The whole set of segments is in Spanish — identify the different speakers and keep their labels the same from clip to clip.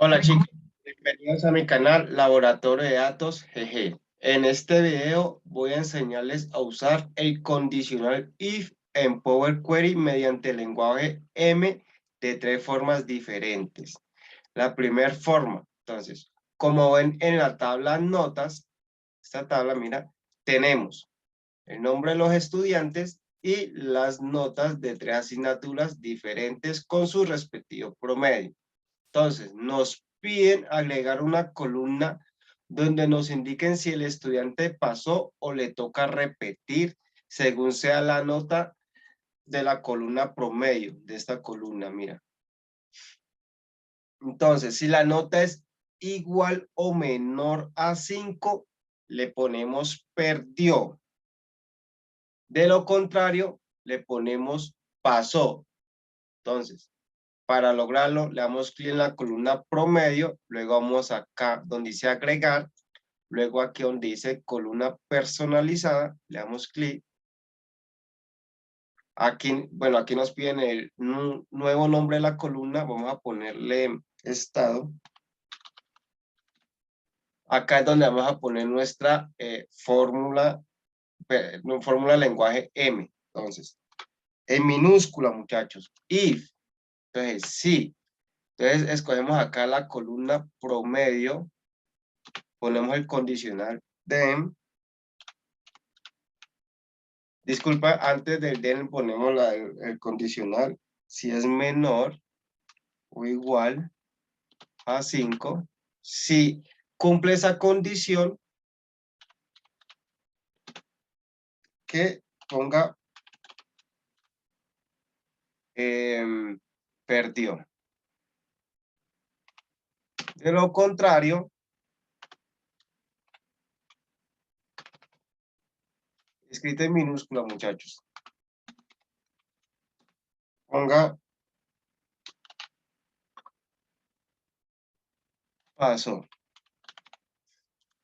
Speaker 1: Hola chicos, bienvenidos a mi canal Laboratorio de Datos GG. En este video voy a enseñarles a usar el condicional if en Power Query mediante el lenguaje M de tres formas diferentes. La primera forma, entonces, como ven en la tabla notas, esta tabla, mira, tenemos el nombre de los estudiantes y las notas de tres asignaturas diferentes con su respectivo promedio. Entonces, nos piden agregar una columna donde nos indiquen si el estudiante pasó o le toca repetir según sea la nota de la columna promedio, de esta columna, mira. Entonces, si la nota es igual o menor a 5, le ponemos perdió. De lo contrario, le ponemos pasó. Entonces, para lograrlo, le damos clic en la columna promedio, luego vamos acá donde dice agregar, luego aquí donde dice columna personalizada, le damos clic. Aquí, bueno, aquí nos piden el nuevo nombre de la columna, vamos a ponerle estado. Acá es donde vamos a poner nuestra fórmula lenguaje M. Entonces, en minúscula, muchachos, if, entonces sí. Entonces, escogemos acá la columna promedio, ponemos el condicional then. Disculpa, antes del then ponemos el condicional. Si es menor o igual a 5, si cumple esa condición, que ponga perdió. De lo contrario, escrito en minúscula, muchachos, ponga paso.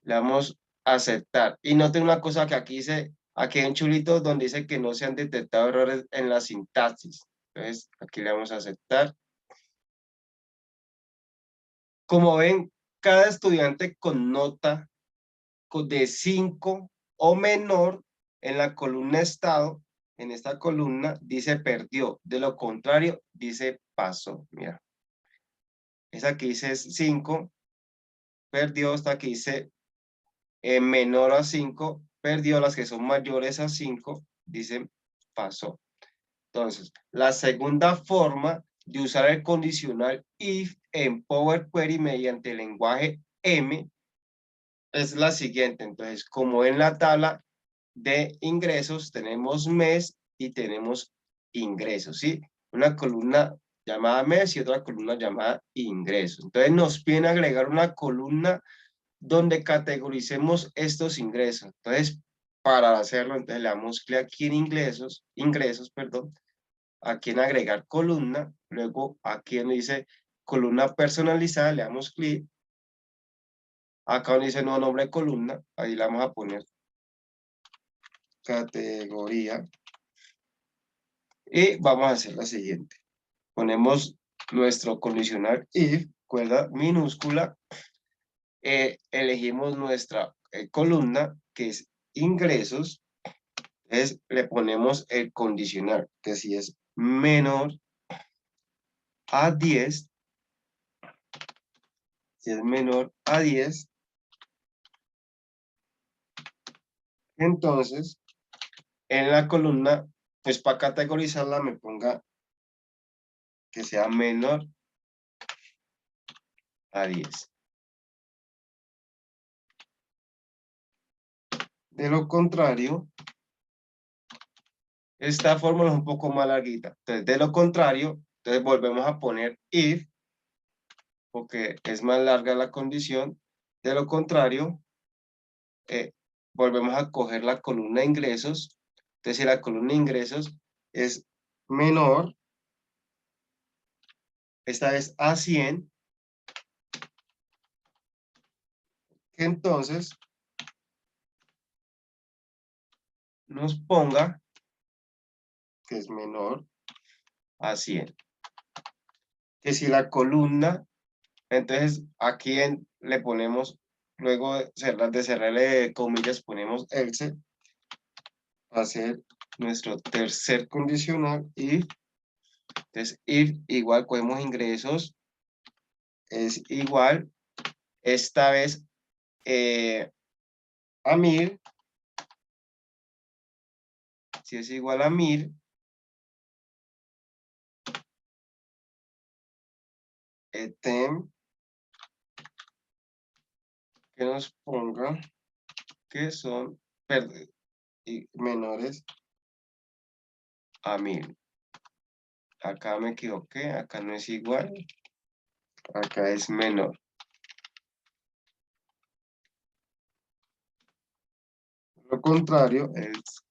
Speaker 1: Le damos a aceptar. Y noten una cosa que aquí dice, aquí hay un chulito donde dice que no se han detectado errores en la sintaxis. Entonces, aquí le damos a aceptar. Como ven, cada estudiante con nota de 5 o menor en la columna estado, en esta columna dice perdió. De lo contrario, dice pasó. Mira, esa que dice 5, perdió. Esta que dice menor a 5, perdió. Las que son mayores a 5, dicen pasó. Entonces, la segunda forma de usar el condicional if en Power Query mediante el lenguaje M es la siguiente. Entonces, como en la tabla de ingresos tenemos mes y tenemos ingresos, ¿sí? Una columna llamada mes y otra columna llamada ingresos. Entonces, nos piden agregar una columna donde categoricemos estos ingresos. Entonces, para hacerlo, entonces le damos clic aquí en ingresos, perdón, aquí en agregar columna, luego aquí donde dice columna personalizada, le damos clic, acá donde dice nuevo nombre de columna, ahí le vamos a poner categoría, y vamos a hacer la siguiente. Ponemos nuestro condicional if, cuerda minúscula, elegimos nuestra columna, que es ingresos, entonces le ponemos el condicional, que si es menor a 10, si es menor a 10, entonces en la columna, pues para categorizarla me ponga que sea menor a 10. De lo contrario, esta fórmula es un poco más larguita. Entonces, de lo contrario, entonces volvemos a poner if, porque es más larga la condición. De lo contrario, eh, volvemos a coger la columna de ingresos. Entonces, si la columna de ingresos es menor, esta vez a 100, entonces nos ponga que es menor a 100. Que si la columna Entonces, aquí le ponemos, luego de cerrarle comillas, ponemos else, va a ser nuestro tercer condicional, if. Entonces, if igual cogemos ingresos, es igual, esta vez a 1000, si es igual a 1000, tem que nos ponga que son menores a 1000. Acá me equivoqué, acá no es igual, acá es menor. Lo contrario es,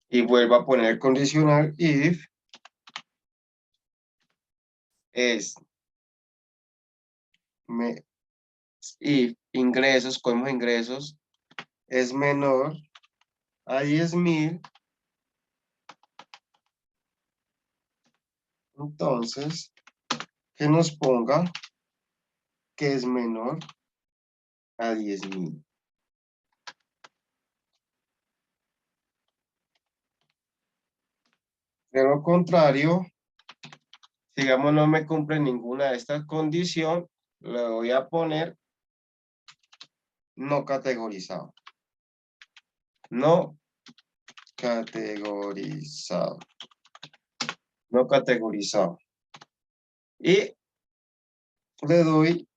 Speaker 1: y vuelvo a poner el condicional if es if ingresos, cogemos ingresos, es menor a 10.000, entonces que nos ponga que es menor a 10.000. De lo contrario, digamos no me cumple ninguna de estas condiciones, le voy a poner no categorizado. No categorizado. No categorizado. Y le doy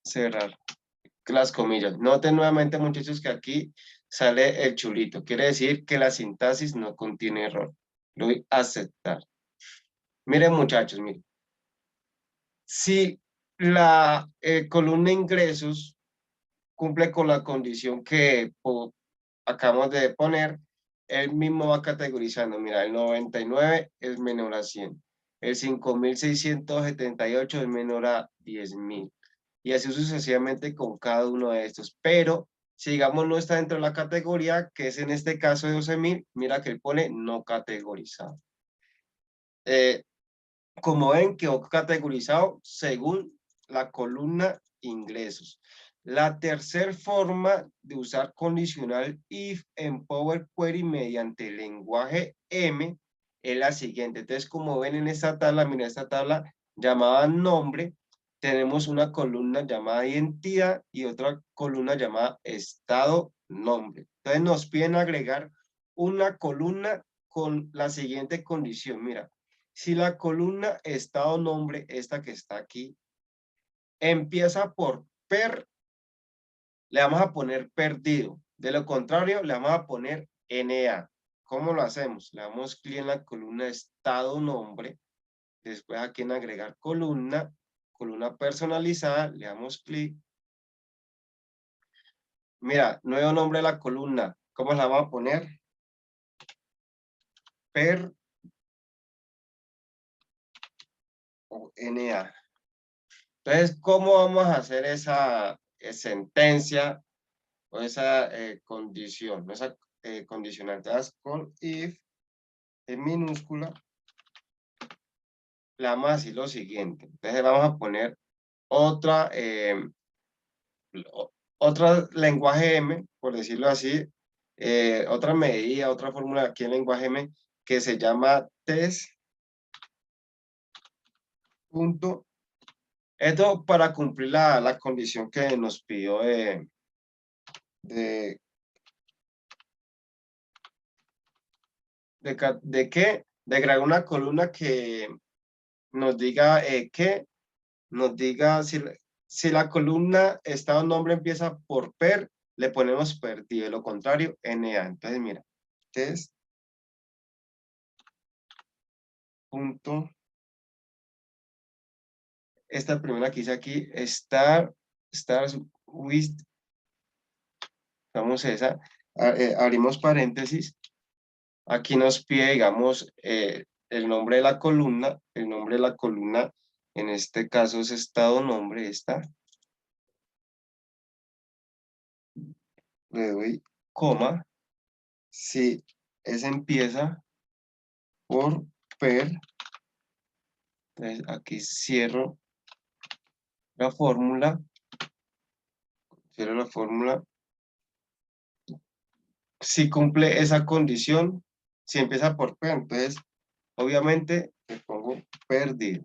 Speaker 1: cerrar las comillas. Noten nuevamente, muchachos, que aquí sale el chulito. Quiere decir que la sintaxis no contiene error. Le doy aceptar. Miren, muchachos, miren. Si la columna ingresos cumple con la condición que acabamos de poner, él mismo va categorizando. Mira, el 99 es menor a 100. El 5678 es menor a 10.000. Y así sucesivamente con cada uno de estos. Pero si digamos no está dentro de la categoría, que es en este caso de 12.000, mira que él pone no categorizado. Como ven, quedó categorizado según la columna ingresos. La tercera forma de usar condicional if en Power Query mediante el lenguaje M es la siguiente. Entonces, como ven en esta tabla, mira esta tabla llamada nombre, tenemos una columna llamada identidad y otra columna llamada estado nombre. Entonces, nos piden agregar una columna con la siguiente condición. Mira, si la columna estado nombre, esta que está aquí, empieza por per, le vamos a poner perdido. De lo contrario, le vamos a poner NA. ¿Cómo lo hacemos? Le damos clic en la columna estado nombre. Después aquí en agregar columna, columna personalizada, le damos clic. Mira, nuevo nombre de la columna. ¿Cómo la vamos a poner? Per o NA. Entonces, ¿cómo vamos a hacer esa sentencia o esa condición, esa condicionante? Con if en minúscula, le vamos a decir lo siguiente. Entonces vamos a poner otra, otra lenguaje M, por decirlo así, otra medida, otra fórmula aquí en lenguaje M, que se llama test. Punto. Esto para cumplir la condición que nos pidió de qué, de agregar una columna que nos diga nos diga si la columna estado nombre empieza por per, le ponemos perdido, de lo contrario, NA. Entonces, mira, test punto, esta primera que hice aquí, start with, vamos a esa, abrimos paréntesis, aquí nos pide, digamos, el nombre de la columna, el nombre de la columna, en este caso es estado nombre, esta, le doy coma, si ese empieza por per, entonces aquí cierro la fórmula, cierro la fórmula, si cumple esa condición, si empieza por P, entonces obviamente le pongo perdido.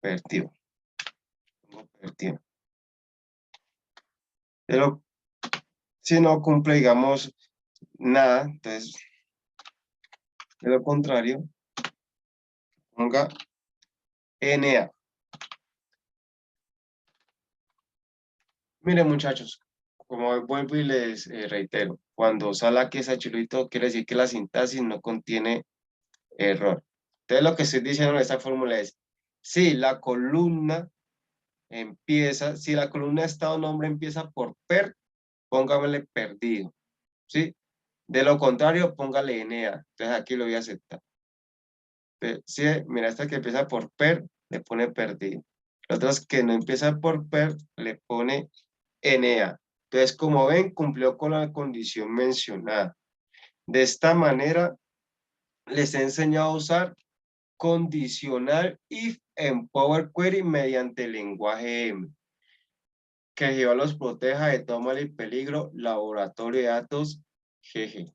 Speaker 1: Perdió. Pero si no cumple, digamos, nada, entonces, de lo contrario, ponga NA. Miren, muchachos, como vuelvo y les reitero, cuando sale aquí ese chulito, quiere decir que la sintaxis no contiene error. Entonces, lo que estoy diciendo en esta fórmula es, si la columna empieza, si la columna estado nombre empieza por per, póngamele perdido, ¿sí? De lo contrario, póngale NA. Entonces, aquí lo voy a aceptar. Si, mira, esta que empieza por per, le pone perdido. Otras que no empiezan por per, le pone NA. Entonces, como ven, cumplió con la condición mencionada. De esta manera, les he enseñado a usar condicional if en Power Query mediante el lenguaje M. Que Jehová los proteja de todo mal y peligro. Laboratorio de datos, GG.